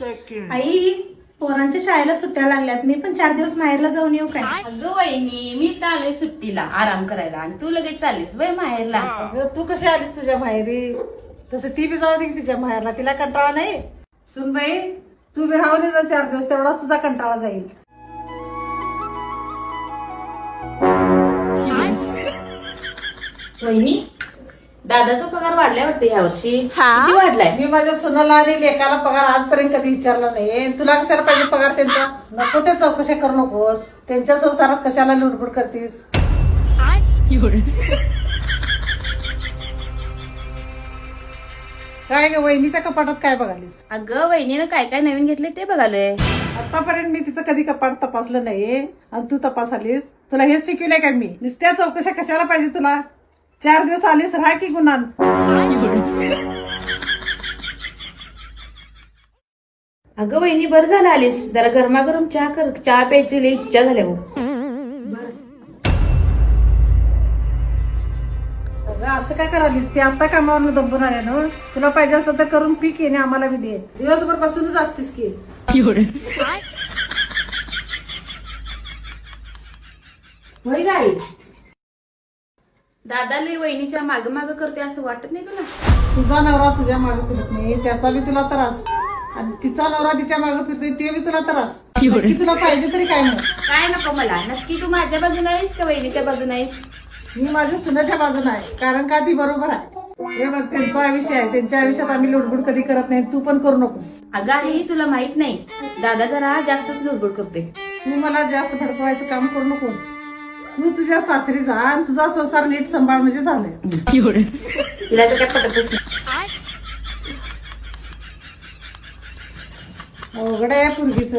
आई पोरांच्या शाळेला सुट्ट्या लागल्यात, मी पण 4 दिवस माहेरला जाऊन येऊ काय? अगं वहिनी, मी तर आलोय सुट्टीला आराम करायला आणि तू लगेच चाललीस वय माहेरला. अगं तू कशी आलीस तुझ्या माहेरी? तसं ती बी जाऊ दे की तिच्या माहेरला, तिला कंटाळा नाही? सुनबाई तू बी राहू दे 4 दिवस, तेवढाच तुझा कंटाळा जाईल. वहिनी, दादाचा पगार वाढलाय वाटतं ह्या वर्षी. किती वाढलाय? मी माझ्या सुनाला आणि लेकाला पगार आजपर्यंत कधी विचारला नाही. तुला कशाला पाहिजे पगार त्यांचा? नको त्या चौकशा करू नकोस. त्यांच्या संसारात कशाला लुडबुड करतीस? काय ग वहिनीच्या कपाटात काय बघालीस? अगं वहिनीनं काय काय नवीन घेतले ते बघालोय. आतापर्यंत मी तिचं कधी कपाट तपासलं नाही आणि तू तपासालीस. तुला हेच शिकविलंय का मी? नुसत्या चौकशा कशाला पाहिजे तुला? 4 दिवस आलीस, राहा की गुन्हान. अगं वहिनी, बरं झालं आलीस. जरा गरमागरम चहा कर, चहा प्यायची लई इच्छा झाल्या बघ. अगं असं काय करालीस? ते आता कामावर दंबून आल्या ना. तुला पाहिजे असलं तर करून पी की, नाही आम्हाला बी दे. दिवसभर बसूनच असतीस की. होय गाई, दादा लई वहिनीच्या माग माग करते असं वाटत नाही तुला? तुझा नवरा तुझ्या मागे फिरत नाही, त्याचा बी तुला त्रास. आणि तिचा नवरा तिच्या मागे फिरतोय, ते बी तुला त्रास. नक्की तुला पाहिजे तरी काय नाही? काय नको मला. नक्की तू माझ्या बाजूला आहेस का वहिनीच्या बाजूला आहेस? मी माझ्या सुनाच्या बाजूने आहे, कारण का ती बरोबर आहे. हे बघ, त्यांचा आयुष्य आहे, त्यांच्या आयुष्यात आम्ही लुडबुड कधी करत नाही. तू पण करू नकोस. अगं आई, तुला माहित नाही, दादा जरा जास्तच लुडबुड करते. तू मला जास्त भडकवायचं काम करू नकोस. तू तुझ्या सासरी जा आणि तुझा संसार नीट सांभाळ म्हणजे झालं. तिला तर काय पटतच नाही. अवघड आहे पोरगीचं.